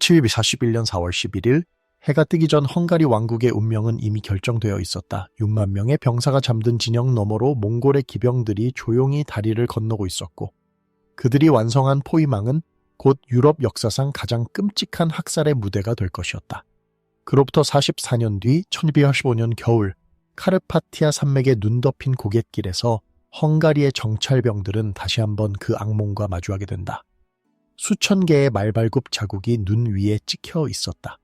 1741년 4월 11일 해가 뜨기 전 헝가리 왕국의 운명은 이미 결정되어 있었다. 6만 명의 병사가 잠든 진영 너머로 몽골의 기병들이 조용히 다리를 건너고 있었고 그들이 완성한 포위망은 곧 유럽 역사상 가장 끔찍한 학살의 무대가 될 것이었다. 그로부터 44년 뒤 1285년 겨울 카르파티아 산맥에 눈 덮인 고갯길에서 헝가리의 정찰병들은 다시 한번 그 악몽과 마주하게 된다. 수천 개의 말발굽 자국이 눈 위에 찍혀 있었다.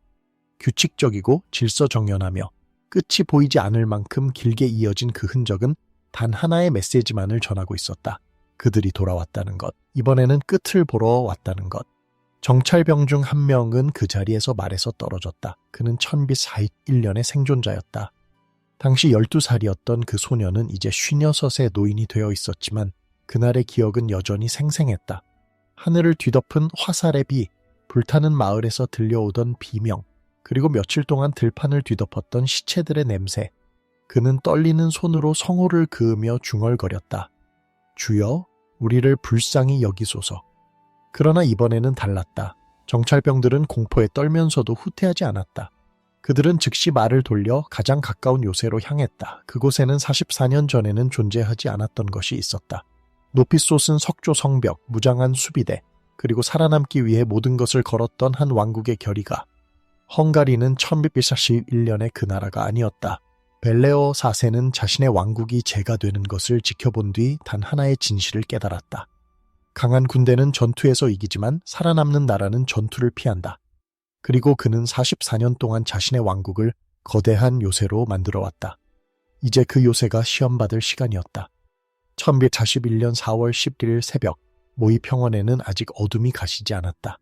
규칙적이고 질서정연하며 끝이 보이지 않을 만큼 길게 이어진 그 흔적은 단 하나의 메시지만을 전하고 있었다. 그들이 돌아왔다는 것, 이번에는 끝을 보러 왔다는 것. 정찰병 중 한 명은 그 자리에서 말에서 떨어졌다. 그는 1241년의 생존자였다. 당시 12살이었던 그 소녀는 이제 56의 노인이 되어 있었지만 그날의 기억은 여전히 생생했다. 하늘을 뒤덮은 화살의 비, 불타는 마을에서 들려오던 비명, 그리고 며칠 동안 들판을 뒤덮었던 시체들의 냄새. 그는 떨리는 손으로 성호를 그으며 중얼거렸다. 주여, 우리를 불쌍히 여기소서. 그러나 이번에는 달랐다. 정찰병들은 공포에 떨면서도 후퇴하지 않았다. 그들은 즉시 말을 돌려 가장 가까운 요새로 향했다. 그곳에는 44년 전에는 존재하지 않았던 것이 있었다. 높이 솟은 석조 성벽, 무장한 수비대, 그리고 살아남기 위해 모든 것을 걸었던 한 왕국의 결의가. 헝가리는 1241년의 그 나라가 아니었다. 벨레오 4세는 자신의 왕국이 재가 되는 것을 지켜본 뒤 단 하나의 진실을 깨달았다. 강한 군대는 전투에서 이기지만 살아남는 나라는 전투를 피한다. 그리고 그는 44년 동안 자신의 왕국을 거대한 요새로 만들어왔다. 이제 그 요새가 시험받을 시간이었다. 1141년 4월 11일 새벽, 모이 평원에는 아직 어둠이 가시지 않았다.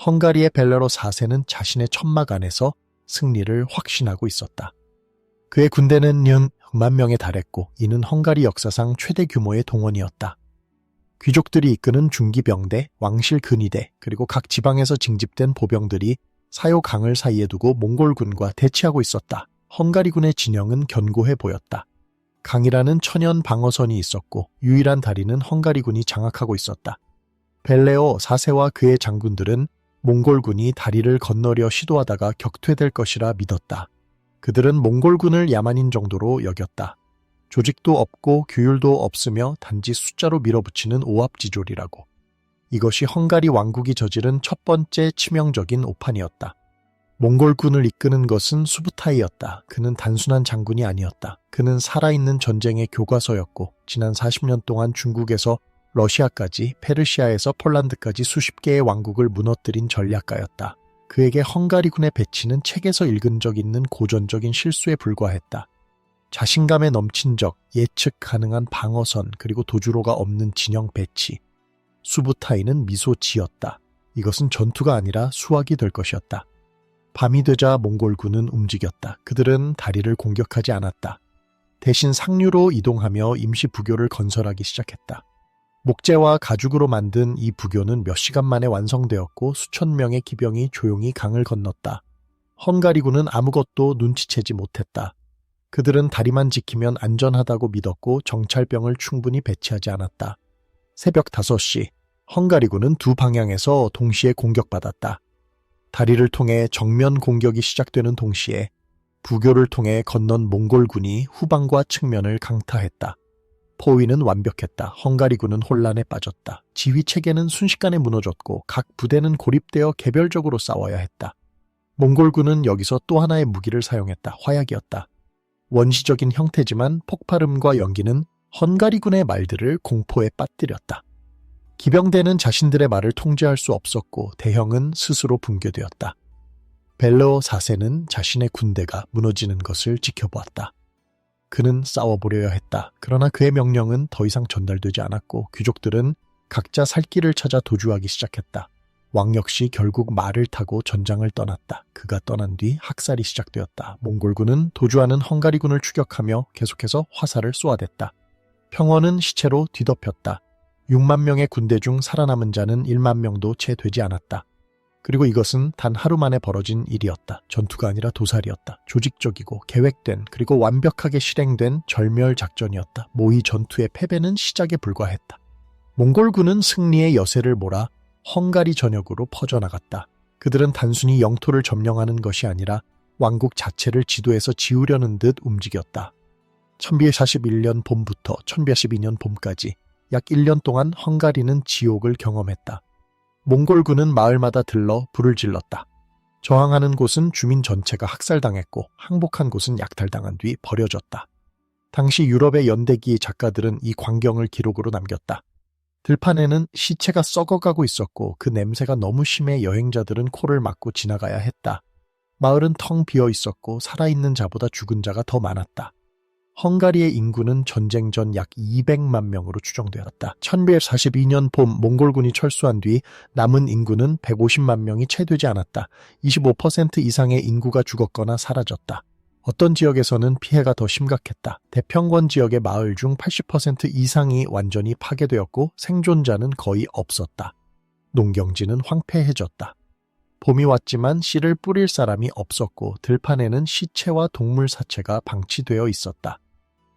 헝가리의 벨레로 4세는 자신의 천막 안에서 승리를 확신하고 있었다. 그의 군대는 6만 명에 달했고 이는 헝가리 역사상 최대 규모의 동원이었다. 귀족들이 이끄는 중기병대, 왕실 근위대, 그리고 각 지방에서 징집된 보병들이 사요 강을 사이에 두고 몽골군과 대치하고 있었다. 헝가리군의 진영은 견고해 보였다. 강이라는 천연 방어선이 있었고 유일한 다리는 헝가리군이 장악하고 있었다. 벨레오 4세와 그의 장군들은 몽골군이 다리를 건너려 시도하다가 격퇴될 것이라 믿었다. 그들은 몽골군을 야만인 정도로 여겼다. 조직도 없고 규율도 없으며 단지 숫자로 밀어붙이는 오합지졸이라고. 이것이 헝가리 왕국이 저지른 첫 번째 치명적인 오판이었다. 몽골군을 이끄는 것은 수부타이였다. 그는 단순한 장군이 아니었다. 그는 살아있는 전쟁의 교과서였고 지난 40년 동안 중국에서 러시아까지, 페르시아에서 폴란드까지 수십 개의 왕국을 무너뜨린 전략가였다. 그에게 헝가리군의 배치는 책에서 읽은 적 있는 고전적인 실수에 불과했다. 자신감에 넘친 적, 예측 가능한 방어선, 그리고 도주로가 없는 진영 배치. 수부타이는 미소 지었다. 이것은 전투가 아니라 수학이 될 것이었다. 밤이 되자 몽골군은 움직였다. 그들은 다리를 공격하지 않았다. 대신 상류로 이동하며 임시 부교를 건설하기 시작했다. 목재와 가죽으로 만든 이 부교는 몇 시간 만에 완성되었고 수천 명의 기병이 조용히 강을 건넜다. 헝가리군은 아무것도 눈치채지 못했다. 그들은 다리만 지키면 안전하다고 믿었고 정찰병을 충분히 배치하지 않았다. 새벽 5시, 헝가리군은 두 방향에서 동시에 공격받았다. 다리를 통해 정면 공격이 시작되는 동시에 부교를 통해 건넌 몽골군이 후방과 측면을 강타했다. 포위는 완벽했다. 헝가리군은 혼란에 빠졌다. 지휘체계는 순식간에 무너졌고 각 부대는 고립되어 개별적으로 싸워야 했다. 몽골군은 여기서 또 하나의 무기를 사용했다. 화약이었다. 원시적인 형태지만 폭발음과 연기는 헝가리군의 말들을 공포에 빠뜨렸다. 기병대는 자신들의 말을 통제할 수 없었고 대형은 스스로 붕괴되었다. 벨레오 4세는 자신의 군대가 무너지는 것을 지켜보았다. 그는 싸워보려야 했다. 그러나 그의 명령은 더 이상 전달되지 않았고 귀족들은 각자 살 길을 찾아 도주하기 시작했다. 왕 역시 결국 말을 타고 전장을 떠났다. 그가 떠난 뒤 학살이 시작되었다. 몽골군은 도주하는 헝가리군을 추격하며 계속해서 화살을 쏘아댔다. 평원은 시체로 뒤덮였다. 6만 명의 군대 중 살아남은 자는 1만 명도 채 되지 않았다. 그리고 이것은 단 하루 만에 벌어진 일이었다. 전투가 아니라 도살이었다. 조직적이고 계획된 그리고 완벽하게 실행된 절멸 작전이었다. 모의 전투의 패배는 시작에 불과했다. 몽골군은 승리의 여세를 몰아 헝가리 전역으로 퍼져나갔다. 그들은 단순히 영토를 점령하는 것이 아니라 왕국 자체를 지도에서 지우려는 듯 움직였다. 1241년 봄부터 1212년 봄까지 약 1년 동안 헝가리는 지옥을 경험했다. 몽골군은 마을마다 들러 불을 질렀다. 저항하는 곳은 주민 전체가 학살당했고 항복한 곳은 약탈당한 뒤 버려졌다. 당시 유럽의 연대기 작가들은 이 광경을 기록으로 남겼다. 들판에는 시체가 썩어가고 있었고 그 냄새가 너무 심해 여행자들은 코를 막고 지나가야 했다. 마을은 텅 비어 있었고 살아있는 자보다 죽은 자가 더 많았다. 헝가리의 인구는 전쟁 전 약 200만 명으로 추정되었다. 1142년 봄 몽골군이 철수한 뒤 남은 인구는 150만 명이 채 되지 않았다. 25% 이상의 인구가 죽었거나 사라졌다. 어떤 지역에서는 피해가 더 심각했다. 대평원 지역의 마을 중 80% 이상이 완전히 파괴되었고 생존자는 거의 없었다. 농경지는 황폐해졌다. 봄이 왔지만 씨를 뿌릴 사람이 없었고 들판에는 시체와 동물 사체가 방치되어 있었다.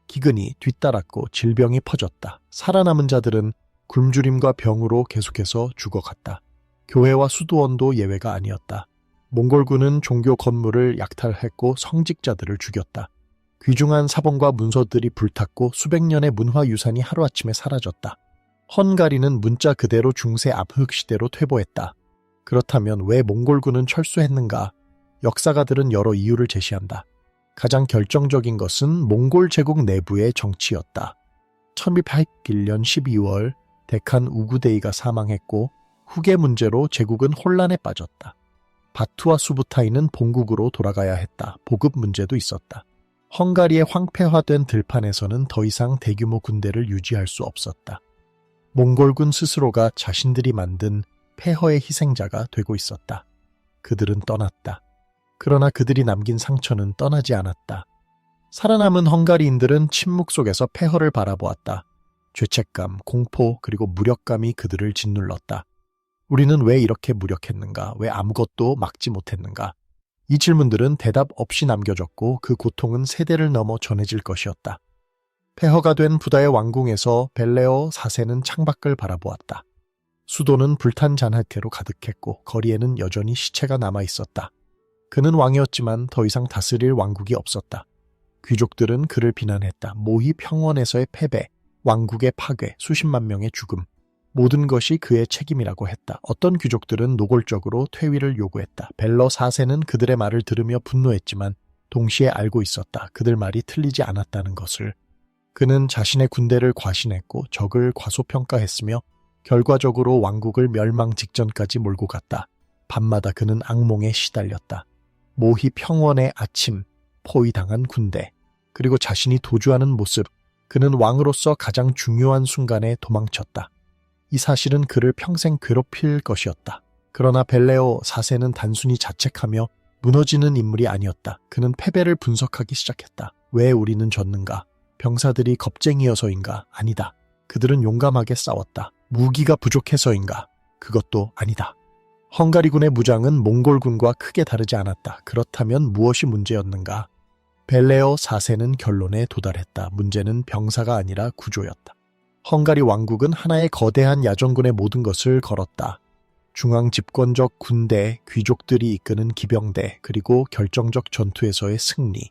기근이 뒤따랐고 질병이 퍼졌다. 살아남은 자들은 굶주림과 병으로 계속해서 죽어갔다. 교회와 수도원도 예외가 아니었다. 몽골군은 종교 건물을 약탈했고 성직자들을 죽였다. 귀중한 사본과 문서들이 불탔고 수백 년의 문화유산이 하루아침에 사라졌다. 헝가리는 문자 그대로 중세 압흑 시대로 퇴보했다. 그렇다면 왜 몽골군은 철수했는가? 역사가들은 여러 이유를 제시한다. 가장 결정적인 것은 몽골 제국 내부의 정치였다. 1281년 12월 데칸 우구데이가 사망했고 후계 문제로 제국은 혼란에 빠졌다. 바투와 수부타이는 본국으로 돌아가야 했다. 보급 문제도 있었다. 헝가리의 황폐화된 들판에서는 더 이상 대규모 군대를 유지할 수 없었다. 몽골군 스스로가 자신들이 만든 폐허의 희생자가 되고 있었다. 그들은 떠났다. 그러나 그들이 남긴 상처는 떠나지 않았다. 살아남은 헝가리인들은 침묵 속에서 폐허를 바라보았다. 죄책감, 공포, 그리고 무력감이 그들을 짓눌렀다. 우리는 왜 이렇게 무력했는가? 왜 아무것도 막지 못했는가? 이 질문들은 대답 없이 남겨졌고 그 고통은 세대를 넘어 전해질 것이었다. 폐허가 된 부다의 왕궁에서 벨레오 4세는 창밖을 바라보았다. 수도는 불탄 잔해태로 가득했고 거리에는 여전히 시체가 남아 있었다. 그는 왕이었지만 더 이상 다스릴 왕국이 없었다. 귀족들은 그를 비난했다. 모히 평원에서의 패배, 왕국의 파괴, 수십만 명의 죽음. 모든 것이 그의 책임이라고 했다. 어떤 귀족들은 노골적으로 퇴위를 요구했다. 벨러 4세는 그들의 말을 들으며 분노했지만 동시에 알고 있었다. 그들 말이 틀리지 않았다는 것을. 그는 자신의 군대를 과신했고 적을 과소평가했으며 결과적으로 왕국을 멸망 직전까지 몰고 갔다. 밤마다 그는 악몽에 시달렸다. 모히 평원의 아침, 포위당한 군대, 그리고 자신이 도주하는 모습. 그는 왕으로서 가장 중요한 순간에 도망쳤다. 이 사실은 그를 평생 괴롭힐 것이었다. 그러나 벨레오 4세는 단순히 자책하며 무너지는 인물이 아니었다. 그는 패배를 분석하기 시작했다. 왜 우리는 졌는가? 병사들이 겁쟁이여서인가? 아니다. 그들은 용감하게 싸웠다. 무기가 부족해서인가? 그것도 아니다. 헝가리군의 무장은 몽골군과 크게 다르지 않았다. 그렇다면 무엇이 문제였는가? 벨레오 4세는 결론에 도달했다. 문제는 병사가 아니라 구조였다. 헝가리 왕국은 하나의 거대한 야전군의 모든 것을 걸었다. 중앙 집권적 군대, 귀족들이 이끄는 기병대, 그리고 결정적 전투에서의 승리.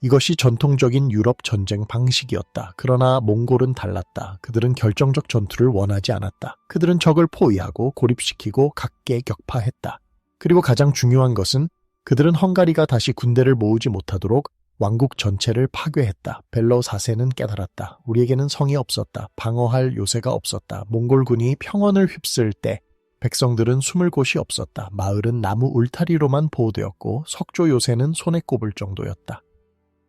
이것이 전통적인 유럽 전쟁 방식이었다. 그러나 몽골은 달랐다. 그들은 결정적 전투를 원하지 않았다. 그들은 적을 포위하고 고립시키고 각계 격파했다. 그리고 가장 중요한 것은 그들은 헝가리가 다시 군대를 모으지 못하도록 왕국 전체를 파괴했다. 벨로 4세는 깨달았다. 우리에게는 성이 없었다. 방어할 요새가 없었다. 몽골군이 평원을 휩쓸 때 백성들은 숨을 곳이 없었다. 마을은 나무 울타리로만 보호되었고 석조 요새는 손에 꼽을 정도였다.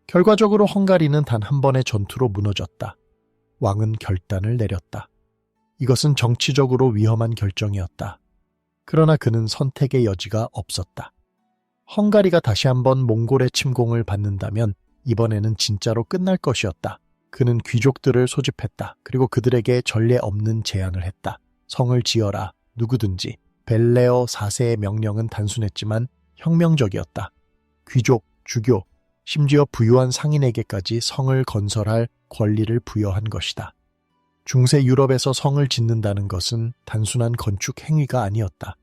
결과적으로 헝가리는 단 한 번의 전투로 무너졌다. 왕은 결단을 내렸다. 이것은 정치적으로 위험한 결정이었다. 그러나 그는 선택의 여지가 없었다. 헝가리가 다시 한번 몽골의 침공을 받는다면 이번에는 진짜로 끝날 것이었다. 그는 귀족들을 소집했다. 그리고 그들에게 전례 없는 제안을 했다. 성을 지어라. 누구든지. 벨레오 4세의 명령은 단순했지만 혁명적이었다. 귀족, 주교, 심지어 부유한 상인에게까지 성을 건설할 권리를 부여한 것이다. 중세 유럽에서 성을 짓는다는 것은 단순한 건축 행위가 아니었다.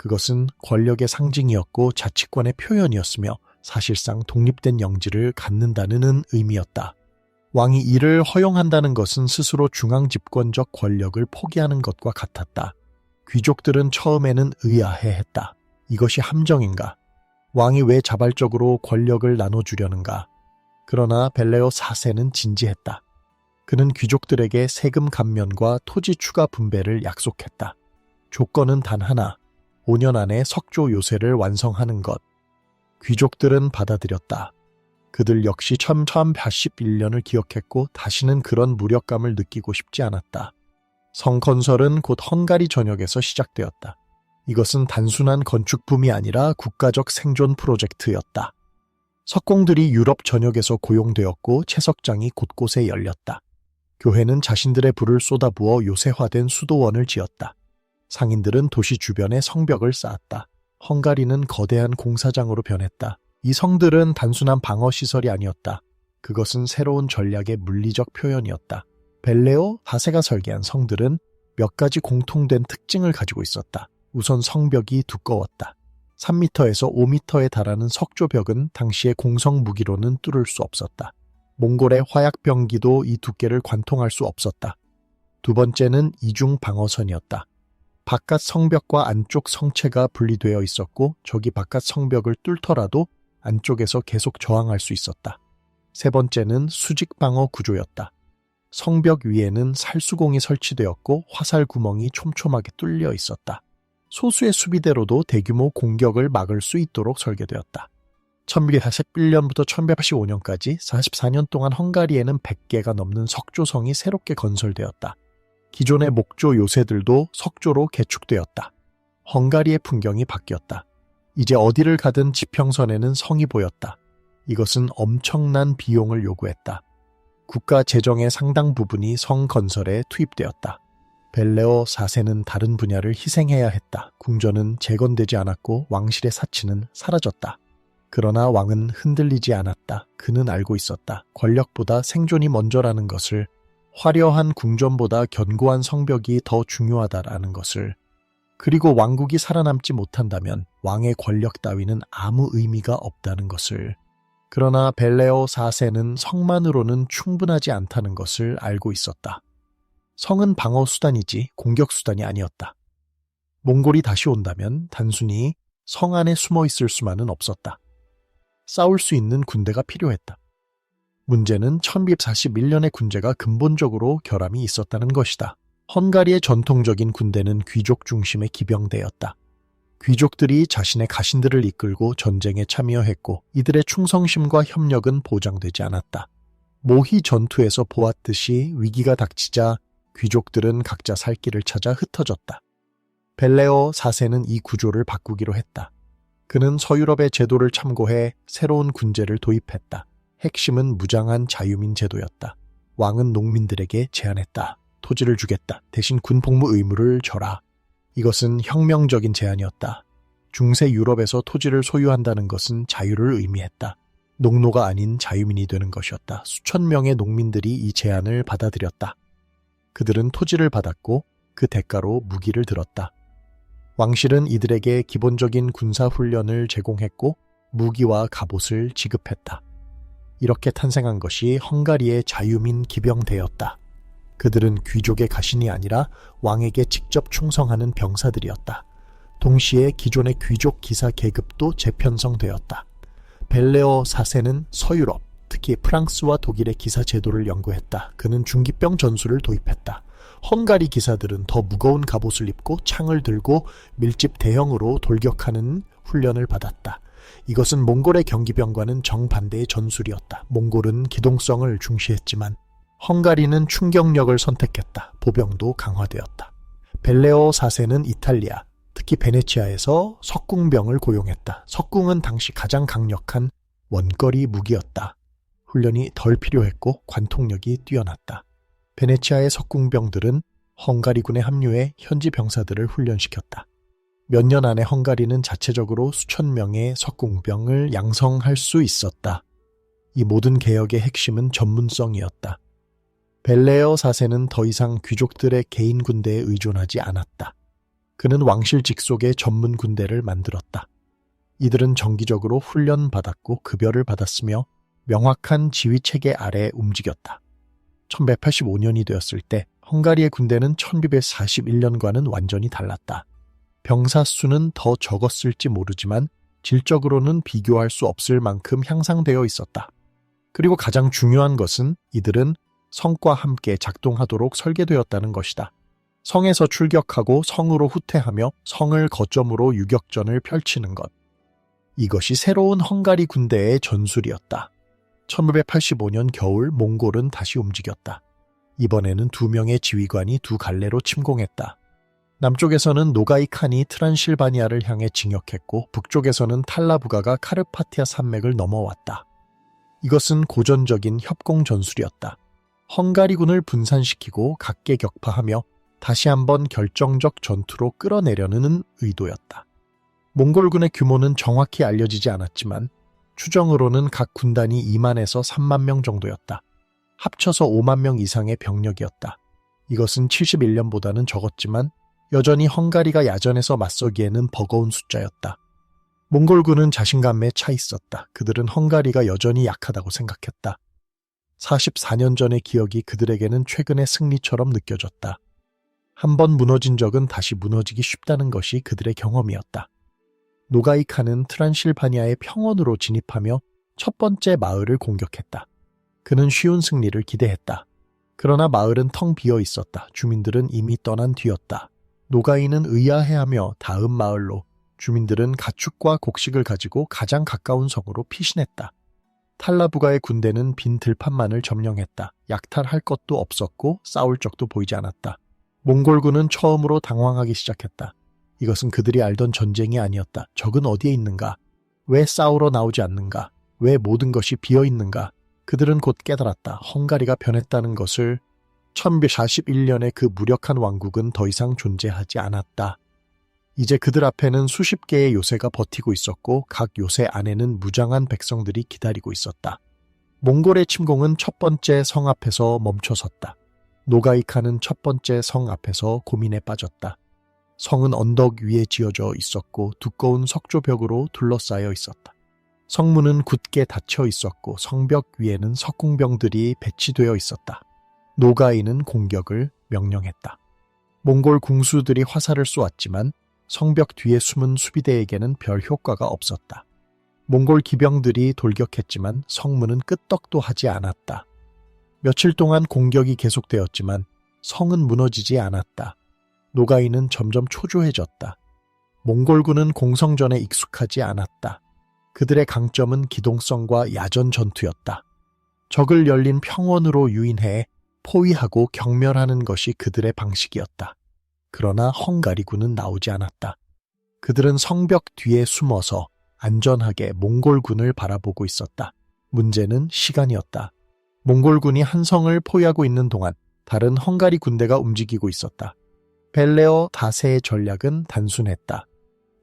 그것은 권력의 상징이었고 자치권의 표현이었으며 사실상 독립된 영지를 갖는다는 의미였다. 왕이 이를 허용한다는 것은 스스로 중앙집권적 권력을 포기하는 것과 같았다. 귀족들은 처음에는 의아해했다. 이것이 함정인가? 왕이 왜 자발적으로 권력을 나눠주려는가? 그러나 벨레오 4세는 진지했다. 그는 귀족들에게 세금 감면과 토지 추가 분배를 약속했다. 조건은 단 하나, 5년 안에 석조 요새를 완성하는 것. 귀족들은 받아들였다. 그들 역시 1181년을 기억했고 다시는 그런 무력감을 느끼고 싶지 않았다. 성 건설은 곧 헝가리 전역에서 시작되었다. 이것은 단순한 건축붐이 아니라 국가적 생존 프로젝트였다. 석공들이 유럽 전역에서 고용되었고 채석장이 곳곳에 열렸다. 교회는 자신들의 불을 쏟아부어 요새화된 수도원을 지었다. 상인들은 도시 주변에 성벽을 쌓았다. 헝가리는 거대한 공사장으로 변했다. 이 성들은 단순한 방어시설이 아니었다. 그것은 새로운 전략의 물리적 표현이었다. 벨레오 4세가 설계한 성들은 몇 가지 공통된 특징을 가지고 있었다. 우선 성벽이 두꺼웠다. 3m에서 5m에 달하는 석조벽은 당시의 공성 무기로는 뚫을 수 없었다. 몽골의 화약병기도 이 두께를 관통할 수 없었다. 두 번째는 이중 방어선이었다. 바깥 성벽과 안쪽 성체가 분리되어 있었고 적이 바깥 성벽을 뚫더라도 안쪽에서 계속 저항할 수 있었다. 세 번째는 수직 방어 구조였다. 성벽 위에는 살수공이 설치되었고 화살 구멍이 촘촘하게 뚫려 있었다. 소수의 수비대로도 대규모 공격을 막을 수 있도록 설계되었다. 1141년부터 1185년까지 44년 동안 헝가리에는 100개가 넘는 석조성이 새롭게 건설되었다. 기존의 목조 요새들도 석조로 개축되었다. 헝가리의 풍경이 바뀌었다. 이제 어디를 가든 지평선에는 성이 보였다. 이것은 엄청난 비용을 요구했다. 국가 재정의 상당 부분이 성 건설에 투입되었다. 벨레오 4세는 다른 분야를 희생해야 했다. 궁전은 재건되지 않았고 왕실의 사치는 사라졌다. 그러나 왕은 흔들리지 않았다. 그는 알고 있었다. 권력보다 생존이 먼저라는 것을, 화려한 궁전보다 견고한 성벽이 더 중요하다라는 것을, 그리고 왕국이 살아남지 못한다면 왕의 권력 따위는 아무 의미가 없다는 것을. 그러나 벨레오 4세는 성만으로는 충분하지 않다는 것을 알고 있었다. 성은 방어 수단이지 공격 수단이 아니었다. 몽골이 다시 온다면 단순히 성 안에 숨어 있을 수만은 없었다. 싸울 수 있는 군대가 필요했다. 문제는 1241년의 군제가 근본적으로 결함이 있었다는 것이다. 헝가리의 전통적인 군대는 귀족 중심의 기병대였다. 귀족들이 자신의 가신들을 이끌고 전쟁에 참여했고 이들의 충성심과 협력은 보장되지 않았다. 모히 전투에서 보았듯이 위기가 닥치자 귀족들은 각자 살 길을 찾아 흩어졌다. 벨레오 4세는 이 구조를 바꾸기로 했다. 그는 서유럽의 제도를 참고해 새로운 군제를 도입했다. 핵심은 무장한 자유민 제도였다. 왕은 농민들에게 제안했다. 토지를 주겠다. 대신 군복무 의무를 져라. 이것은 혁명적인 제안이었다. 중세 유럽에서 토지를 소유한다는 것은 자유를 의미했다. 농노가 아닌 자유민이 되는 것이었다. 수천 명의 농민들이 이 제안을 받아들였다. 그들은 토지를 받았고 그 대가로 무기를 들었다. 왕실은 이들에게 기본적인 군사훈련을 제공했고 무기와 갑옷을 지급했다. 이렇게 탄생한 것이 헝가리의 자유민 기병대였다. 그들은 귀족의 가신이 아니라 왕에게 직접 충성하는 병사들이었다. 동시에 기존의 귀족 기사 계급도 재편성되었다. 벨레오 4세는 서유럽, 특히 프랑스와 독일의 기사 제도를 연구했다. 그는 중기병 전술을 도입했다. 헝가리 기사들은 더 무거운 갑옷을 입고 창을 들고 밀집 대형으로 돌격하는 훈련을 받았다. 이것은 몽골의 경기병과는 정반대의 전술이었다. 몽골은 기동성을 중시했지만 헝가리는 충격력을 선택했다. 보병도 강화되었다. 벨레오 4세는 이탈리아, 특히 베네치아에서 석궁병을 고용했다. 석궁은 당시 가장 강력한 원거리 무기였다. 훈련이 덜 필요했고 관통력이 뛰어났다. 베네치아의 석궁병들은 헝가리군에 합류해 현지 병사들을 훈련시켰다. 몇 년 안에 헝가리는 자체적으로 수천 명의 석궁병을 양성할 수 있었다. 이 모든 개혁의 핵심은 전문성이었다. 벨레오 4세는 더 이상 귀족들의 개인 군대에 의존하지 않았다. 그는 왕실 직속의 전문 군대를 만들었다. 이들은 정기적으로 훈련받았고 급여를 받았으며 명확한 지휘체계 아래 움직였다. 1185년이 되었을 때 헝가리의 군대는 1241년과는 완전히 달랐다. 병사 수는 더 적었을지 모르지만 질적으로는 비교할 수 없을 만큼 향상되어 있었다. 그리고 가장 중요한 것은 이들은 성과 함께 작동하도록 설계되었다는 것이다. 성에서 출격하고 성으로 후퇴하며 성을 거점으로 유격전을 펼치는 것. 이것이 새로운 헝가리 군대의 전술이었다. 1585년 겨울 몽골은 다시 움직였다. 이번에는 2명의 지휘관이 두 갈래로 침공했다. 남쪽에서는 노가이 칸이 트란실바니아를 향해 진격했고 북쪽에서는 탈라부가가 카르파티아 산맥을 넘어왔다. 이것은 고전적인 협공 전술이었다. 헝가리군을 분산시키고 각계격파하며 다시 한번 결정적 전투로 끌어내려는 의도였다. 몽골군의 규모는 정확히 알려지지 않았지만 추정으로는 각 군단이 2만에서 3만 명 정도였다. 합쳐서 5만 명 이상의 병력이었다. 이것은 71년보다는 적었지만 여전히 헝가리가 야전에서 맞서기에는 버거운 숫자였다. 몽골군은 자신감에 차 있었다. 그들은 헝가리가 여전히 약하다고 생각했다. 44년 전의 기억이 그들에게는 최근의 승리처럼 느껴졌다. 한번 무너진 적은 다시 무너지기 쉽다는 것이 그들의 경험이었다. 노가이 칸은 트란실바니아의 평원으로 진입하며 첫 번째 마을을 공격했다. 그는 쉬운 승리를 기대했다. 그러나 마을은 텅 비어 있었다. 주민들은 이미 떠난 뒤였다. 노가이는 의아해하며 다음 마을로, 주민들은 가축과 곡식을 가지고 가장 가까운 성으로 피신했다. 탈라부가의 군대는 빈 들판만을 점령했다. 약탈할 것도 없었고 싸울 적도 보이지 않았다. 몽골군은 처음으로 당황하기 시작했다. 이것은 그들이 알던 전쟁이 아니었다. 적은 어디에 있는가? 왜 싸우러 나오지 않는가? 왜 모든 것이 비어 있는가? 그들은 곧 깨달았다. 헝가리가 변했다는 것을. 1141년의 그 무력한 왕국은 더 이상 존재하지 않았다. 이제 그들 앞에는 수십 개의 요새가 버티고 있었고 각 요새 안에는 무장한 백성들이 기다리고 있었다. 몽골의 침공은 첫 번째 성 앞에서 멈춰섰다. 노가이 칸은 첫 번째 성 앞에서 고민에 빠졌다. 성은 언덕 위에 지어져 있었고 두꺼운 석조벽으로 둘러싸여 있었다. 성문은 굳게 닫혀 있었고 성벽 위에는 석궁병들이 배치되어 있었다. 노가이는 공격을 명령했다. 몽골 궁수들이 화살을 쏘았지만 성벽 뒤에 숨은 수비대에게는 별 효과가 없었다. 몽골 기병들이 돌격했지만 성문은 끄떡도 하지 않았다. 며칠 동안 공격이 계속되었지만 성은 무너지지 않았다. 노가이는 점점 초조해졌다. 몽골군은 공성전에 익숙하지 않았다. 그들의 강점은 기동성과 야전 전투였다. 적을 열린 평원으로 유인해 포위하고 경멸하는 것이 그들의 방식이었다. 그러나 헝가리군은 나오지 않았다. 그들은 성벽 뒤에 숨어서 안전하게 몽골군을 바라보고 있었다. 문제는 시간이었다. 몽골군이 한 성을 포위하고 있는 동안 다른 헝가리 군대가 움직이고 있었다. 벨레어 다세의 전략은 단순했다.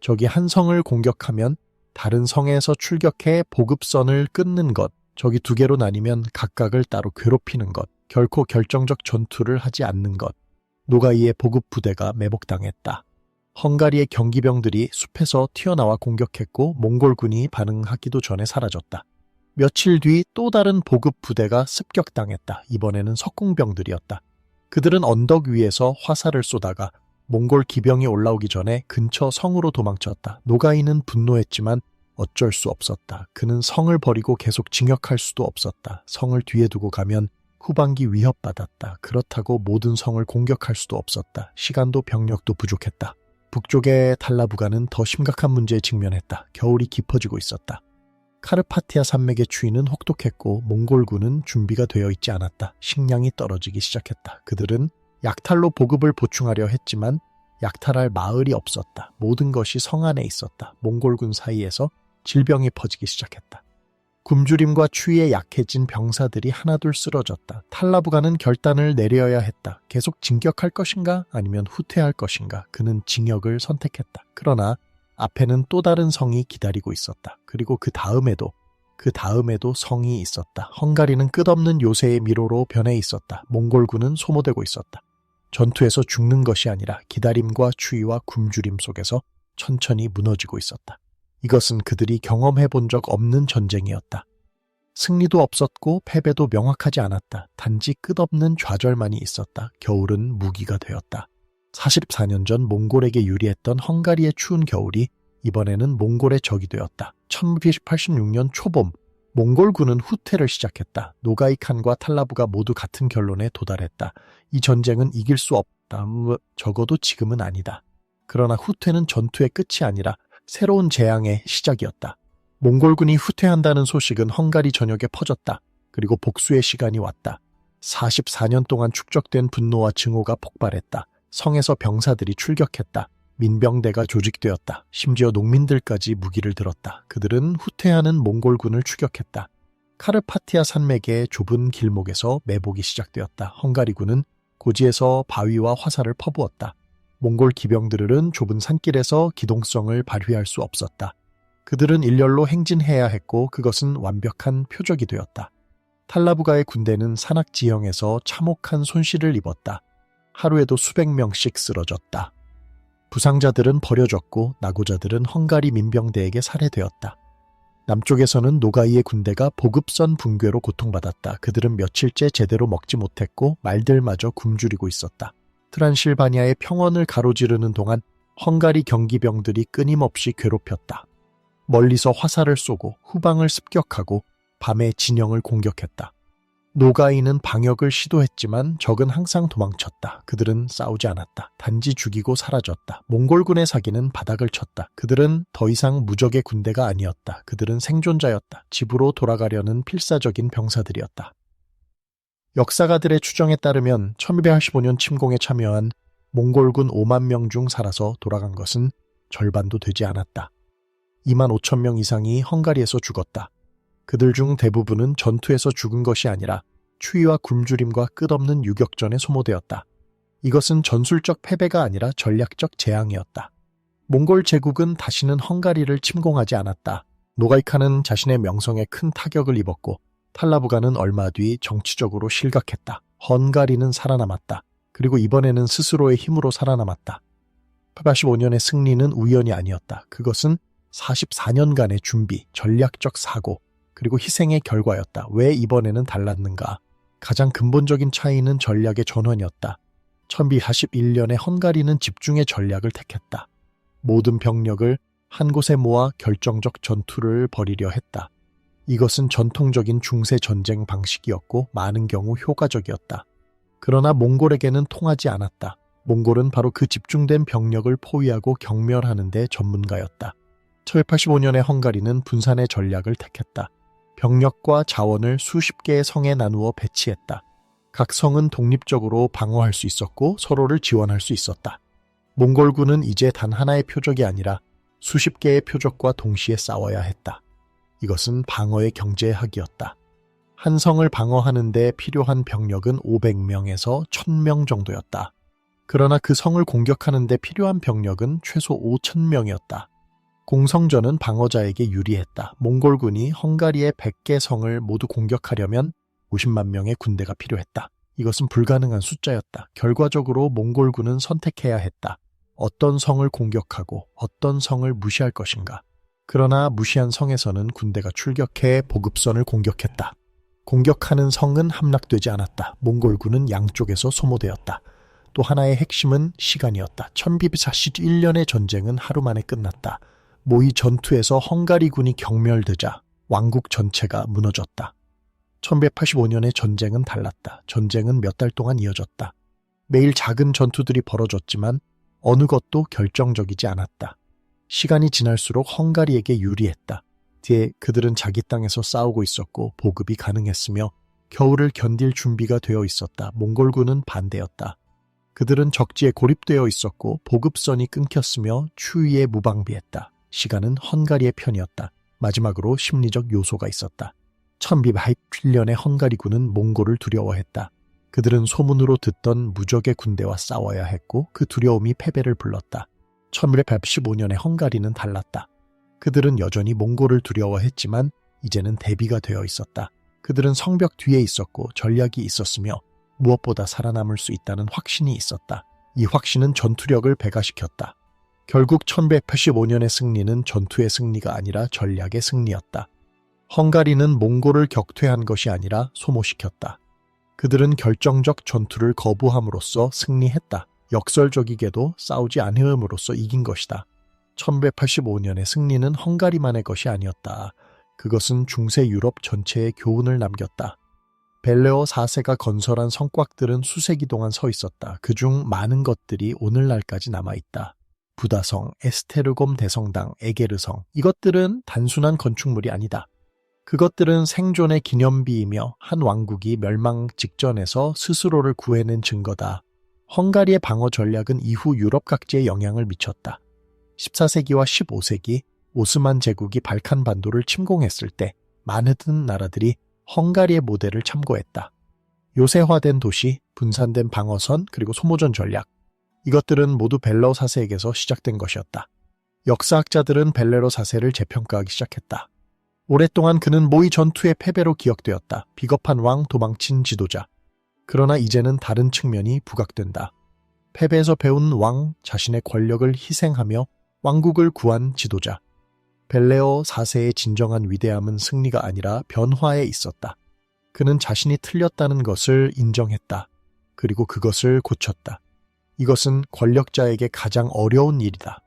적이 한 성을 공격하면 다른 성에서 출격해 보급선을 끊는 것, 적이 두 개로 나뉘면 각각을 따로 괴롭히는 것, 결코 결정적 전투를 하지 않는 것. 노가이의 보급 부대가 매복당했다. 헝가리의 경기병들이 숲에서 튀어나와 공격했고 몽골군이 반응하기도 전에 사라졌다. 며칠 뒤 또 다른 보급 부대가 습격당했다. 이번에는 석궁병들이었다. 그들은 언덕 위에서 화살을 쏘다가 몽골 기병이 올라오기 전에 근처 성으로 도망쳤다. 노가이는 분노했지만 어쩔 수 없었다. 그는 성을 버리고 계속 진격할 수도 없었다. 성을 뒤에 두고 가면 후방기 위협받았다. 그렇다고 모든 성을 공격할 수도 없었다. 시간도 병력도 부족했다. 북쪽의 탈라부가는 더 심각한 문제에 직면했다. 겨울이 깊어지고 있었다. 카르파티아 산맥의 추위는 혹독했고 몽골군은 준비가 되어 있지 않았다. 식량이 떨어지기 시작했다. 그들은 약탈로 보급을 보충하려 했지만 약탈할 마을이 없었다. 모든 것이 성 안에 있었다. 몽골군 사이에서 질병이 퍼지기 시작했다. 굶주림과 추위에 약해진 병사들이 하나둘 쓰러졌다. 탈라부가는 결단을 내려야 했다. 계속 진격할 것인가 아니면 후퇴할 것인가. 그는 진격을 선택했다. 그러나 앞에는 또 다른 성이 기다리고 있었다. 그리고 그 다음에도 성이 있었다. 헝가리는 끝없는 요새의 미로로 변해 있었다. 몽골군은 소모되고 있었다. 전투에서 죽는 것이 아니라 기다림과 추위와 굶주림 속에서 천천히 무너지고 있었다. 이것은 그들이 경험해 본 적 없는 전쟁이었다. 승리도 없었고 패배도 명확하지 않았다. 단지 끝없는 좌절만이 있었다. 겨울은 무기가 되었다. 44년 전 몽골에게 유리했던 헝가리의 추운 겨울이 이번에는 몽골의 적이 되었다. 1986년 초봄, 몽골군은 후퇴를 시작했다. 노가이 칸과 탈라부가 모두 같은 결론에 도달했다. 이 전쟁은 이길 수 없다. 적어도 지금은 아니다. 그러나 후퇴는 전투의 끝이 아니라 새로운 재앙의 시작이었다. 몽골군이 후퇴한다는 소식은 헝가리 전역에 퍼졌다. 그리고 복수의 시간이 왔다. 44년 동안 축적된 분노와 증오가 폭발했다. 성에서 병사들이 출격했다. 민병대가 조직되었다. 심지어 농민들까지 무기를 들었다. 그들은 후퇴하는 몽골군을 추격했다. 카르파티아 산맥의 좁은 길목에서 매복이 시작되었다. 헝가리군은 고지에서 바위와 화살을 퍼부었다. 몽골 기병들은 좁은 산길에서 기동성을 발휘할 수 없었다. 그들은 일렬로 행진해야 했고 그것은 완벽한 표적이 되었다. 탈라부가의 군대는 산악 지형에서 참혹한 손실을 입었다. 하루에도 수백 명씩 쓰러졌다. 부상자들은 버려졌고 낙오자들은 헝가리 민병대에게 살해되었다. 남쪽에서는 노가이의 군대가 보급선 붕괴로 고통받았다. 그들은 며칠째 제대로 먹지 못했고 말들마저 굶주리고 있었다. 트란실바니아의 평원을 가로지르는 동안 헝가리 경기병들이 끊임없이 괴롭혔다. 멀리서 화살을 쏘고 후방을 습격하고 밤에 진영을 공격했다. 노가이는 방역을 시도했지만 적은 항상 도망쳤다. 그들은 싸우지 않았다. 단지 죽이고 사라졌다. 몽골군의 사기는 바닥을 쳤다. 그들은 더 이상 무적의 군대가 아니었다. 그들은 생존자였다. 집으로 돌아가려는 필사적인 병사들이었다. 역사가들의 추정에 따르면 1285년 침공에 참여한 몽골군 5만 명 중 살아서 돌아간 것은 절반도 되지 않았다. 2만 5천 명 이상이 헝가리에서 죽었다. 그들 중 대부분은 전투에서 죽은 것이 아니라 추위와 굶주림과 끝없는 유격전에 소모되었다. 이것은 전술적 패배가 아니라 전략적 재앙이었다. 몽골 제국은 다시는 헝가리를 침공하지 않았다. 노가이칸은 자신의 명성에 큰 타격을 입었고 탈라부가는 얼마 뒤 정치적으로 실각했다. 헝가리는 살아남았다. 그리고 이번에는 스스로의 힘으로 살아남았다. 885년의 승리는 우연이 아니었다. 그것은 44년간의 준비, 전략적 사고, 그리고 희생의 결과였다. 왜 이번에는 달랐는가? 가장 근본적인 차이는 전략의 전환이었다. 1241년에 헝가리는 집중의 전략을 택했다. 모든 병력을 한 곳에 모아 결정적 전투를 벌이려 했다. 이것은 전통적인 중세 전쟁 방식이었고 많은 경우 효과적이었다. 그러나 몽골에게는 통하지 않았다. 몽골은 바로 그 집중된 병력을 포위하고 경멸하는 데 전문가였다. 1285년에 헝가리는 분산의 전략을 택했다. 병력과 자원을 수십 개의 성에 나누어 배치했다. 각 성은 독립적으로 방어할 수 있었고 서로를 지원할 수 있었다. 몽골군은 이제 단 하나의 표적이 아니라 수십 개의 표적과 동시에 싸워야 했다. 이것은 방어의 경제학이었다. 한 성을 방어하는 데 필요한 병력은 500명에서 1000명 정도였다. 그러나 그 성을 공격하는 데 필요한 병력은 최소 5000명이었다. 공성전은 방어자에게 유리했다. 몽골군이 헝가리의 100개 성을 모두 공격하려면 50만 명의 군대가 필요했다. 이것은 불가능한 숫자였다. 결과적으로 몽골군은 선택해야 했다. 어떤 성을 공격하고 어떤 성을 무시할 것인가. 그러나 무시한 성에서는 군대가 출격해 보급선을 공격했다. 공격하는 성은 함락되지 않았다. 몽골군은 양쪽에서 소모되었다. 또 하나의 핵심은 시간이었다. 1241년의 전쟁은 하루 만에 끝났다. 모이 전투에서 헝가리군이 경멸되자 왕국 전체가 무너졌다. 1185년의 전쟁은 달랐다. 전쟁은 몇 달 동안 이어졌다. 매일 작은 전투들이 벌어졌지만 어느 것도 결정적이지 않았다. 시간이 지날수록 헝가리에게 유리했다. 뒤에 그들은 자기 땅에서 싸우고 있었고 보급이 가능했으며 겨울을 견딜 준비가 되어 있었다. 몽골군은 반대였다. 그들은 적지에 고립되어 있었고 보급선이 끊겼으며 추위에 무방비했다. 시간은 헝가리의 편이었다. 마지막으로 심리적 요소가 있었다. 1287년에 헝가리군은 몽골을 두려워했다. 그들은 소문으로 듣던 무적의 군대와 싸워야 했고 그 두려움이 패배를 불렀다. 1185년에 헝가리는 달랐다. 그들은 여전히 몽골을 두려워했지만 이제는 대비가 되어 있었다. 그들은 성벽 뒤에 있었고 전략이 있었으며 무엇보다 살아남을 수 있다는 확신이 있었다. 이 확신은 전투력을 배가시켰다. 결국 1185년의 승리는 전투의 승리가 아니라 전략의 승리였다. 헝가리는 몽골을 격퇴한 것이 아니라 소모시켰다. 그들은 결정적 전투를 거부함으로써 승리했다. 역설적이게도 싸우지 않음으로써 이긴 것이다. 1185년의 승리는 헝가리만의 것이 아니었다. 그것은 중세 유럽 전체에 교훈을 남겼다. 벨레오 4세가 건설한 성곽들은 수세기 동안 서 있었다. 그중 많은 것들이 오늘날까지 남아있다. 부다성, 에스테르곰 대성당, 에게르성, 이것들은 단순한 건축물이 아니다. 그것들은 생존의 기념비이며 한 왕국이 멸망 직전에서 스스로를 구해낸 증거다. 헝가리의 방어 전략은 이후 유럽 각지에 영향을 미쳤다. 14세기와 15세기 오스만 제국이 발칸 반도를 침공했을 때 많은 나라들이 헝가리의 모델을 참고했다. 요새화된 도시, 분산된 방어선, 그리고 소모전 전략. 이것들은 모두 벨레오 4세에게서 시작된 것이었다. 역사학자들은 벨레오 4세를 재평가하기 시작했다. 오랫동안 그는 모의 전투의 패배로 기억되었다. 비겁한 왕, 도망친 지도자. 그러나 이제는 다른 측면이 부각된다. 패배에서 배운 왕, 자신의 권력을 희생하며 왕국을 구한 지도자. 벨레오 4세의 진정한 위대함은 승리가 아니라 변화에 있었다. 그는 자신이 틀렸다는 것을 인정했다. 그리고 그것을 고쳤다. 이것은 권력자에게 가장 어려운 일이다.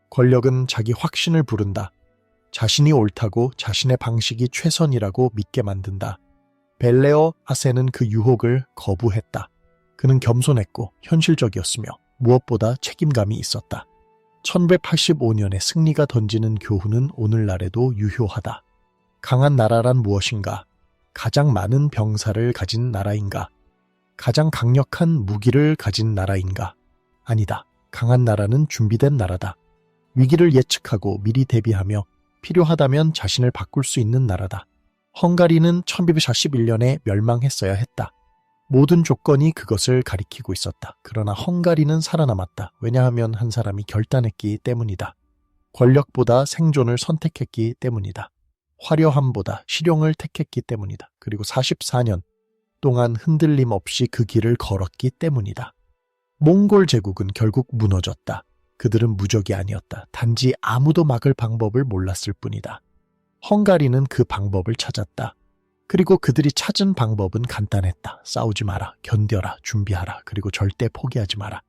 권력은 자기 확신을 부른다. 자신이 옳다고 자신의 방식이 최선이라고 믿게 만든다. 벨레오 4세는 그 유혹을 거부했다. 그는 겸손했고 현실적이었으며 무엇보다 책임감이 있었다. 1185년의 승리가 던지는 교훈은 오늘날에도 유효하다. 강한 나라란 무엇인가? 가장 많은 병사를 가진 나라인가? 가장 강력한 무기를 가진 나라인가? 아니다. 강한 나라는 준비된 나라다. 위기를 예측하고 미리 대비하며 필요하다면 자신을 바꿀 수 있는 나라다. 헝가리는 1241년에 멸망했어야 했다. 모든 조건이 그것을 가리키고 있었다. 그러나 헝가리는 살아남았다. 왜냐하면 한 사람이 결단했기 때문이다. 권력보다 생존을 선택했기 때문이다. 화려함보다 실용을 택했기 때문이다. 그리고 44년 동안 흔들림 없이 그 길을 걸었기 때문이다. 몽골 제국은 결국 무너졌다. 그들은 무적이 아니었다. 단지 아무도 막을 방법을 몰랐을 뿐이다. 헝가리는 그 방법을 찾았다. 그리고 그들이 찾은 방법은 간단했다. 싸우지 마라, 견뎌라, 준비하라, 그리고 절대 포기하지 마라.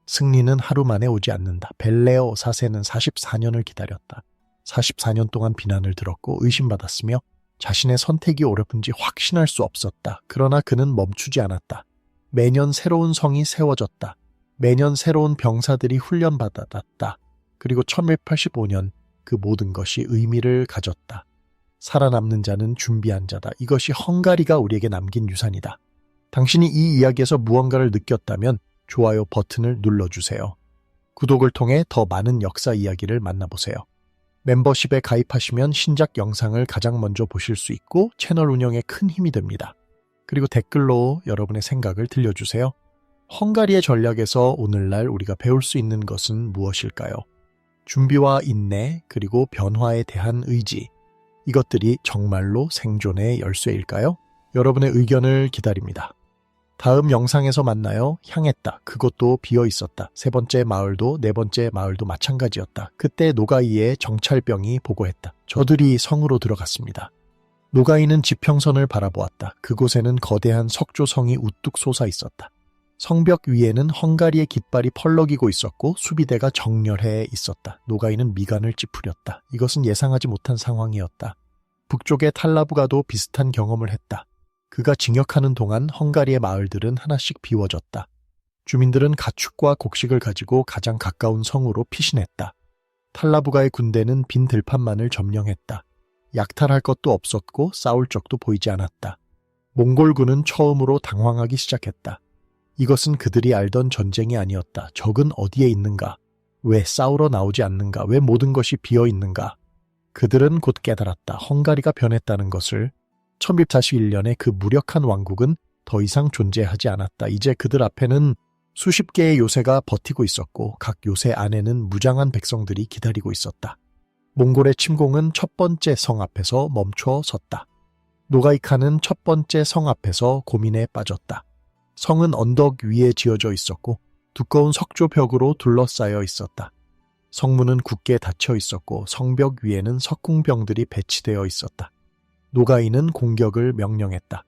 승리는 하루 만에 오지 않는다. 벨레오 4세는 44년을 기다렸다. 44년 동안 비난을 들었고 의심받았으며 자신의 선택이 옳은지 확신할 수 없었다. 그러나 그는 멈추지 않았다. 매년 새로운 성이 세워졌다. 매년 새로운 병사들이 훈련받았다. 그리고 1185년 그 모든 것이 의미를 가졌다. 살아남는 자는 준비한 자다. 이것이 헝가리가 우리에게 남긴 유산이다. 당신이 이 이야기에서 무언가를 느꼈다면 좋아요 버튼을 눌러주세요. 구독을 통해 더 많은 역사 이야기를 만나보세요. 멤버십에 가입하시면 신작 영상을 가장 먼저 보실 수 있고 채널 운영에 큰 힘이 됩니다. 그리고 댓글로 여러분의 생각을 들려주세요. 헝가리의 전략에서 오늘날 우리가 배울 수 있는 것은 무엇일까요? 준비와 인내, 그리고 변화에 대한 의지. 이것들이 정말로 생존의 열쇠일까요? 여러분의 의견을 기다립니다. 다음 영상에서 만나요. 향했다. 그것도 비어 있었다. 세 번째 마을도 네 번째 마을도 마찬가지였다. 그때 노가이의 정찰병이 보고했다. 저들이 성으로 들어갔습니다. 노가이는 지평선을 바라보았다. 그곳에는 거대한 석조성이 우뚝 솟아 있었다. 성벽 위에는 헝가리의 깃발이 펄럭이고 있었고 수비대가 정렬해 있었다. 노가이는 미간을 찌푸렸다. 이것은 예상하지 못한 상황이었다. 북쪽의 탈라부가도 비슷한 경험을 했다. 그가 징역하는 동안 헝가리의 마을들은 하나씩 비워졌다. 주민들은 가축과 곡식을 가지고 가장 가까운 성으로 피신했다. 탈라부가의 군대는 빈 들판만을 점령했다. 약탈할 것도 없었고 싸울 적도 보이지 않았다. 몽골군은 처음으로 당황하기 시작했다. 이것은 그들이 알던 전쟁이 아니었다. 적은 어디에 있는가? 왜 싸우러 나오지 않는가? 왜 모든 것이 비어 있는가? 그들은 곧 깨달았다. 헝가리가 변했다는 것을. 1141년에 그 무력한 왕국은 더 이상 존재하지 않았다. 이제 그들 앞에는 수십 개의 요새가 버티고 있었고 각 요새 안에는 무장한 백성들이 기다리고 있었다. 몽골의 침공은 첫 번째 성 앞에서 멈춰 섰다. 노가이칸은 첫 번째 성 앞에서 고민에 빠졌다. 성은 언덕 위에 지어져 있었고 두꺼운 석조벽으로 둘러싸여 있었다. 성문은 굳게 닫혀 있었고 성벽 위에는 석궁병들이 배치되어 있었다. 노가이는 공격을 명령했다.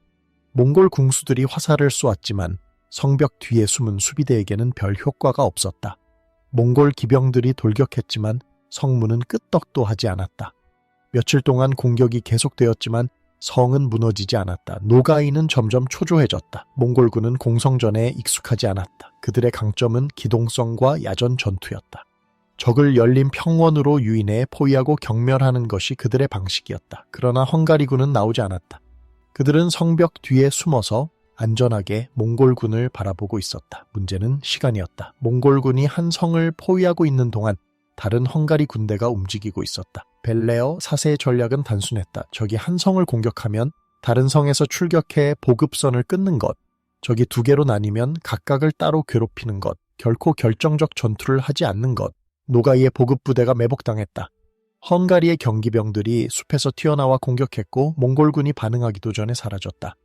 몽골 궁수들이 화살을 쏘았지만 성벽 뒤에 숨은 수비대에게는 별 효과가 없었다. 몽골 기병들이 돌격했지만 성문은 끄떡도 하지 않았다. 며칠 동안 공격이 계속되었지만 성은 무너지지 않았다. 노가이는 점점 초조해졌다. 몽골군은 공성전에 익숙하지 않았다. 그들의 강점은 기동성과 야전 전투였다. 적을 열린 평원으로 유인해 포위하고 경멸하는 것이 그들의 방식이었다. 그러나 헝가리군은 나오지 않았다. 그들은 성벽 뒤에 숨어서 안전하게 몽골군을 바라보고 있었다. 문제는 시간이었다. 몽골군이 한 성을 포위하고 있는 동안 다른 헝가리 군대가 움직이고 있었다. 벨레어 4세의 전략은 단순했다. 적이 한 성을 공격하면 다른 성에서 출격해 보급선을 끊는 것, 적이 두 개로 나뉘면 각각을 따로 괴롭히는 것, 결코 결정적 전투를 하지 않는 것. 노가이의 보급부대가 매복당했다. 헝가리의 경기병들이 숲에서 튀어나와 공격했고 몽골군이 반응하기도 전에 사라졌다.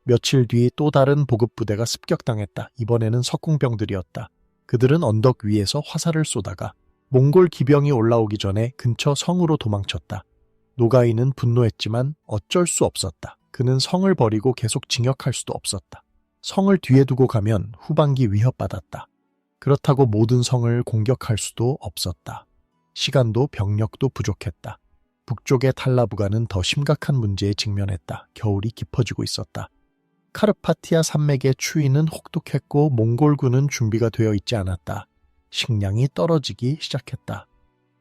며칠 뒤 또 다른 보급부대가 습격당했다. 이번에는 석궁병들이었다. 그들은 언덕 위에서 화살을 쏘다가 몽골 기병이 올라오기 전에 근처 성으로 도망쳤다. 노가이는 분노했지만 어쩔 수 없었다. 그는 성을 버리고 계속 징역할 수도 없었다. 성을 뒤에 두고 가면 후방기 위협받았다. 그렇다고 모든 성을 공격할 수도 없었다. 시간도 병력도 부족했다. 북쪽의 탈라부가는 더 심각한 문제에 직면했다. 겨울이 깊어지고 있었다. 카르파티아 산맥의 추위는 혹독했고 몽골군은 준비가 되어 있지 않았다. 식량이 떨어지기 시작했다.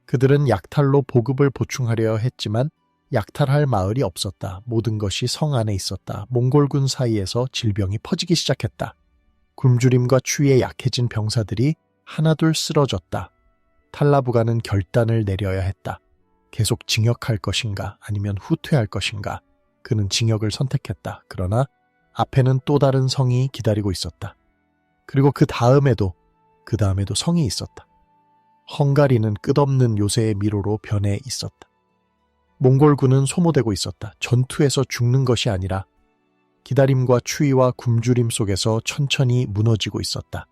그들은 약탈로 보급을 보충하려 했지만 약탈할 마을이 없었다. 모든 것이 성 안에 있었다. 몽골군 사이에서 질병이 퍼지기 시작했다. 굶주림과 추위에 약해진 병사들이 하나둘 쓰러졌다. 탈라부가는 결단을 내려야 했다. 계속 징역할 것인가 아니면 후퇴할 것인가. 그는 징역을 선택했다. 그러나 앞에는 또 다른 성이 기다리고 있었다. 그리고 그 다음에도 성이 있었다. 헝가리는 끝없는 요새의 미로로 변해 있었다. 몽골군은 소모되고 있었다. 전투에서 죽는 것이 아니라 기다림과 추위와 굶주림 속에서 천천히 무너지고 있었다.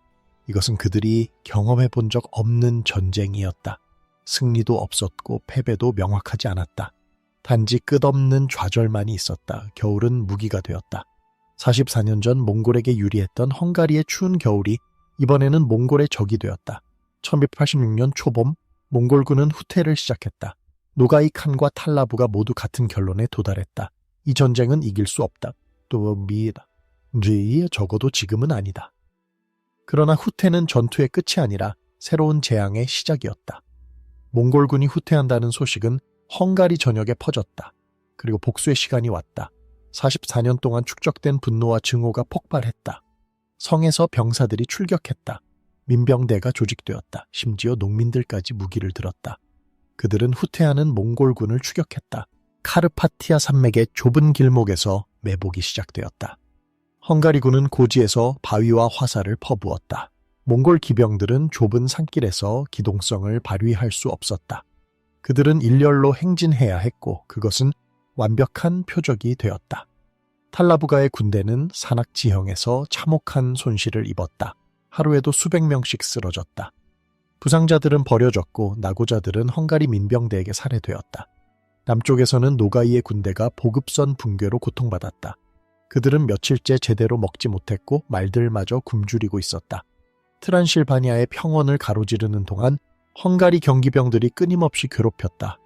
이것은 그들이 경험해 본 적 없는 전쟁이었다. 승리도 없었고 패배도 명확하지 않았다. 단지 끝없는 좌절만이 있었다. 겨울은 무기가 되었다. 44년 전 몽골에게 유리했던 헝가리의 추운 겨울이 이번에는 몽골의 적이 되었다. 1186년 초봄 몽골군은 후퇴를 시작했다. 노가이 칸과 탈라부가 모두 같은 결론에 도달했다. 이 전쟁은 이길 수 없다. 또 미다. 적어도 지금은 아니다. 그러나 후퇴는 전투의 끝이 아니라 새로운 재앙의 시작이었다. 몽골군이 후퇴한다는 소식은 헝가리 전역에 퍼졌다. 그리고 복수의 시간이 왔다. 44년 동안 축적된 분노와 증오가 폭발했다. 성에서 병사들이 출격했다. 민병대가 조직되었다. 심지어 농민들까지 무기를 들었다. 그들은 후퇴하는 몽골군을 추격했다. 카르파티아 산맥의 좁은 길목에서 매복이 시작되었다. 헝가리군은 고지에서 바위와 화살을 퍼부었다. 몽골 기병들은 좁은 산길에서 기동성을 발휘할 수 없었다. 그들은 일렬로 행진해야 했고 그것은 완벽한 표적이 되었다. 탈라부가의 군대는 산악지형에서 참혹한 손실을 입었다. 하루에도 수백 명씩 쓰러졌다. 부상자들은 버려졌고 낙오자들은 헝가리 민병대에게 살해되었다. 남쪽에서는 노가이의 군대가 보급선 붕괴로 고통받았다. 그들은 며칠째 제대로 먹지 못했고 말들마저 굶주리고 있었다. 트란실바니아의 평원을 가로지르는 동안 헝가리 경기병들이 끊임없이 괴롭혔다.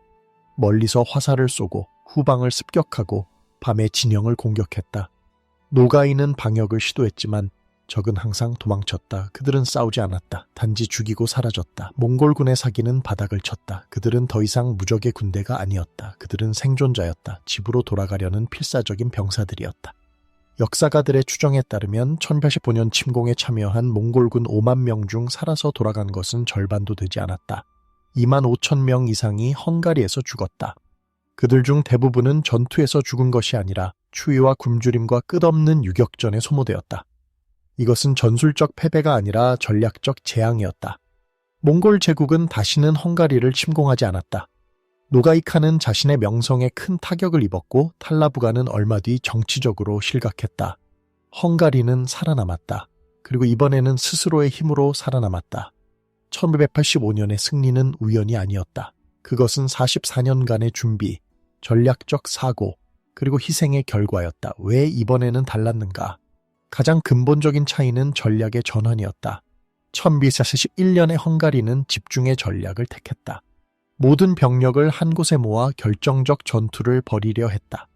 멀리서 화살을 쏘고 후방을 습격하고 밤에 진영을 공격했다. 노가이는 방역을 시도했지만 적은 항상 도망쳤다. 그들은 싸우지 않았다. 단지 죽이고 사라졌다. 몽골군의 사기는 바닥을 쳤다. 그들은 더 이상 무적의 군대가 아니었다. 그들은 생존자였다. 집으로 돌아가려는 필사적인 병사들이었다. 역사가들의 추정에 따르면 1115년 침공에 참여한 몽골군 5만 명 중 살아서 돌아간 것은 절반도 되지 않았다. 2만 5천 명 이상이 헝가리에서 죽었다. 그들 중 대부분은 전투에서 죽은 것이 아니라 추위와 굶주림과 끝없는 유격전에 소모되었다. 이것은 전술적 패배가 아니라 전략적 재앙이었다. 몽골 제국은 다시는 헝가리를 침공하지 않았다. 노가이 칸은 자신의 명성에 큰 타격을 입었고 탈라부가는 얼마 뒤 정치적으로 실각했다. 헝가리는 살아남았다. 그리고 이번에는 스스로의 힘으로 살아남았다. 1585년의 승리는 우연이 아니었다. 그것은 44년간의 준비, 전략적 사고, 그리고 희생의 결과였다. 왜 이번에는 달랐는가? 가장 근본적인 차이는 전략의 전환이었다. 1241년에 헝가리는 집중의 전략을 택했다. 모든 병력을 한 곳에 모아 결정적 전투를 벌이려 했다.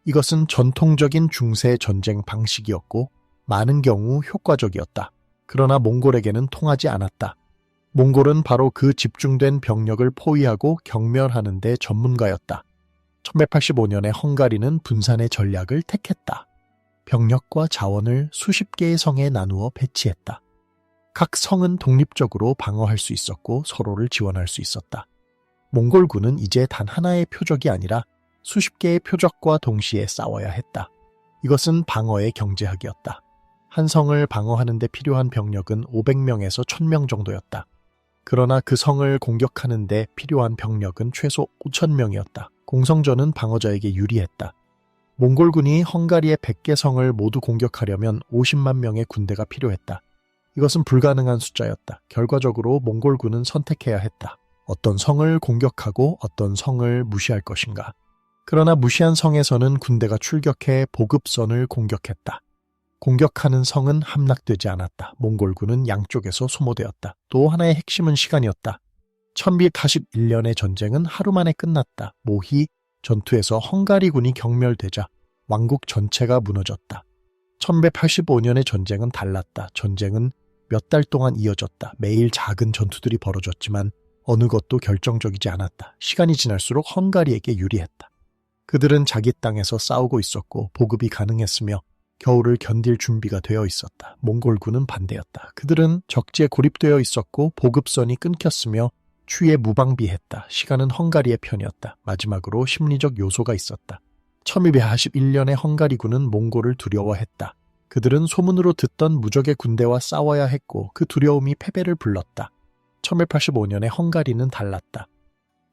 이것은 전통적인 중세 전쟁 방식이었고 많은 경우 효과적이었다. 그러나 몽골에게는 통하지 않았다. 몽골은 바로 그 집중된 병력을 포위하고 경멸하는 데 전문가였다. 1185년에 헝가리는 분산의 전략을 택했다. 병력과 자원을 수십 개의 성에 나누어 배치했다. 각 성은 독립적으로 방어할 수 있었고 서로를 지원할 수 있었다. 몽골군은 이제 단 하나의 표적이 아니라 수십 개의 표적과 동시에 싸워야 했다. 이것은 방어의 경제학이었다. 한 성을 방어하는 데 필요한 병력은 500명에서 1000명 정도였다. 그러나 그 성을 공격하는 데 필요한 병력은 최소 5000명이었다. 공성전은 방어자에게 유리했다. 몽골군이 헝가리의 100개 성을 모두 공격하려면 50만 명의 군대가 필요했다. 이것은 불가능한 숫자였다. 결과적으로 몽골군은 선택해야 했다. 어떤 성을 공격하고 어떤 성을 무시할 것인가. 그러나 무시한 성에서는 군대가 출격해 보급선을 공격했다. 공격하는 성은 함락되지 않았다. 몽골군은 양쪽에서 소모되었다. 또 하나의 핵심은 시간이었다. 1241년의 전쟁은 하루 만에 끝났다. 모히 전투에서 헝가리군이 경멸되자 왕국 전체가 무너졌다. 1185년의 전쟁은 달랐다. 전쟁은 몇 달 동안 이어졌다. 매일 작은 전투들이 벌어졌지만 어느 것도 결정적이지 않았다. 시간이 지날수록 헝가리에게 유리했다. 그들은 자기 땅에서 싸우고 있었고 보급이 가능했으며 겨울을 견딜 준비가 되어 있었다. 몽골군은 반대였다. 그들은 적지에 고립되어 있었고 보급선이 끊겼으며 추위에 무방비했다. 시간은 헝가리의 편이었다. 마지막으로 심리적 요소가 있었다. 1241년에 헝가리군은 몽골을 두려워했다. 그들은 소문으로 듣던 무적의 군대와 싸워야 했고 그 두려움이 패배를 불렀다. 1185년에 헝가리는 달랐다.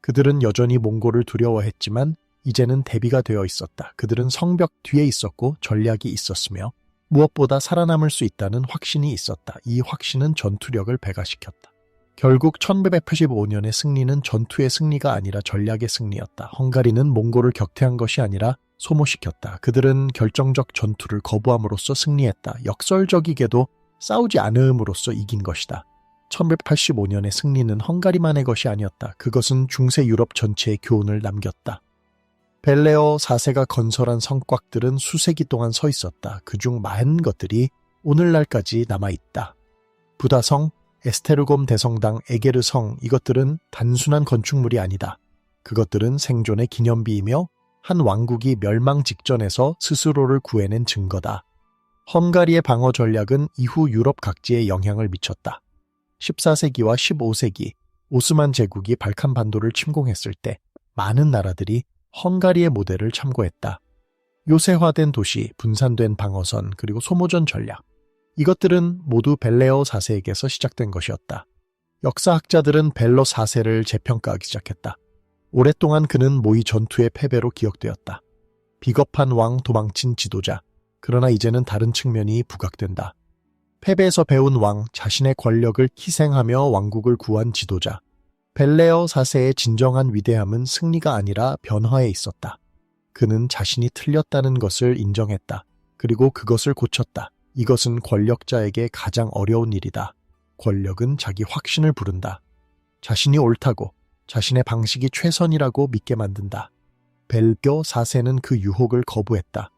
그들은 여전히 몽골을 두려워했지만 이제는 대비가 되어 있었다. 그들은 성벽 뒤에 있었고 전략이 있었으며 무엇보다 살아남을 수 있다는 확신이 있었다. 이 확신은 전투력을 배가시켰다. 결국 1185년의 승리는 전투의 승리가 아니라 전략의 승리였다. 헝가리는 몽골을 격퇴한 것이 아니라 소모시켰다. 그들은 결정적 전투를 거부함으로써 승리했다. 역설적이게도 싸우지 않음으로써 이긴 것이다. 1185년의 승리는 헝가리만의 것이 아니었다. 그것은 중세 유럽 전체의 교훈을 남겼다. 벨레어 4세가 건설한 성곽들은 수세기 동안 서 있었다. 그중 많은 것들이 오늘날까지 남아있다. 부다성, 에스테르곰 대성당, 에게르성, 이것들은 단순한 건축물이 아니다. 그것들은 생존의 기념비이며 한 왕국이 멸망 직전에서 스스로를 구해낸 증거다. 헝가리의 방어 전략은 이후 유럽 각지에 영향을 미쳤다. 14세기와 15세기 오스만 제국이 발칸 반도를 침공했을 때 많은 나라들이 헝가리의 모델을 참고했다. 요새화된 도시, 분산된 방어선, 그리고 소모전 전략. 이것들은 모두 벨레어 4세에게서 시작된 것이었다. 역사학자들은 벨로 4세를 재평가하기 시작했다. 오랫동안 그는 모의 전투의 패배로 기억되었다. 비겁한 왕, 도망친 지도자. 그러나 이제는 다른 측면이 부각된다. 패배에서 배운 왕, 자신의 권력을 희생하며 왕국을 구한 지도자. 벨레어 4세의 진정한 위대함은 승리가 아니라 변화에 있었다. 그는 자신이 틀렸다는 것을 인정했다. 그리고 그것을 고쳤다. 이것은 권력자에게 가장 어려운 일이다. 권력은 자기 확신을 부른다. 자신이 옳다고, 자신의 방식이 최선이라고 믿게 만든다. 벨교 4세는 그 유혹을 거부했다.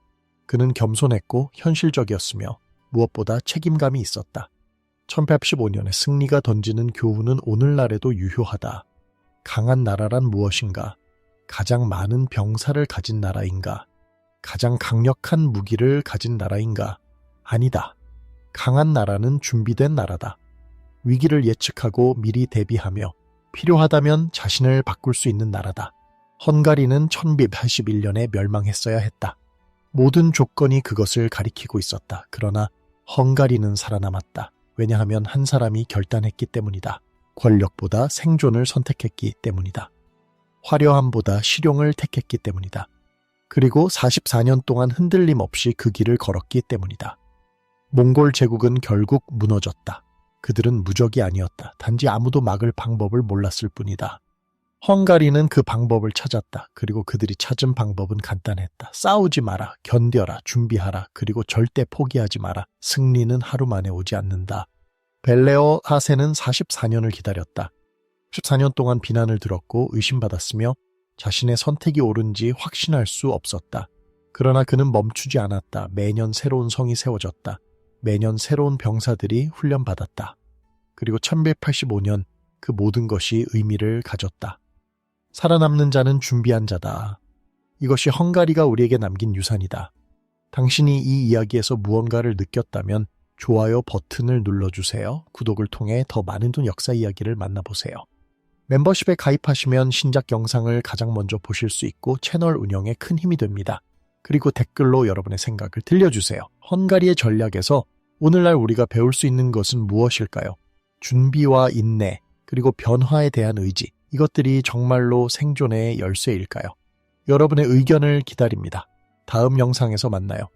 그는 겸손했고 현실적이었으며 무엇보다 책임감이 있었다. 1815년의 승리가 던지는 교훈은 오늘날에도 유효하다. 강한 나라란 무엇인가? 가장 많은 병사를 가진 나라인가? 가장 강력한 무기를 가진 나라인가? 아니다. 강한 나라는 준비된 나라다. 위기를 예측하고 미리 대비하며 필요하다면 자신을 바꿀 수 있는 나라다. 헝가리는 1281년에 멸망했어야 했다. 모든 조건이 그것을 가리키고 있었다. 그러나 헝가리는 살아남았다. 왜냐하면 한 사람이 결단했기 때문이다. 권력보다 생존을 선택했기 때문이다. 화려함보다 실용을 택했기 때문이다. 그리고 44년 동안 흔들림 없이 그 길을 걸었기 때문이다. 몽골 제국은 결국 무너졌다. 그들은 무적이 아니었다. 단지 아무도 막을 방법을 몰랐을 뿐이다. 헝가리는 그 방법을 찾았다. 그리고 그들이 찾은 방법은 간단했다. 싸우지 마라, 견뎌라, 준비하라, 그리고 절대 포기하지 마라. 승리는 하루 만에 오지 않는다. 벨레오 하세는 44년을 기다렸다. 14년 동안 비난을 들었고 의심받았으며 자신의 선택이 옳은지 확신할 수 없었다. 그러나 그는 멈추지 않았다. 매년 새로운 성이 세워졌다. 매년 새로운 병사들이 훈련받았다. 그리고 1185년 그 모든 것이 의미를 가졌다. 살아남는 자는 준비한 자다. 이것이 헝가리가 우리에게 남긴 유산이다. 당신이 이 이야기에서 무언가를 느꼈다면 좋아요 버튼을 눌러주세요. 구독을 통해 더 많은 역사 이야기를 만나보세요. 멤버십에 가입하시면 신작 영상을 가장 먼저 보실 수 있고 채널 운영에 큰 힘이 됩니다. 그리고 댓글로 여러분의 생각을 들려주세요. 헝가리의 전략에서 오늘날 우리가 배울 수 있는 것은 무엇일까요? 준비와 인내, 그리고 변화에 대한 의지, 이것들이 정말로 생존의 열쇠일까요? 여러분의 의견을 기다립니다. 다음 영상에서 만나요.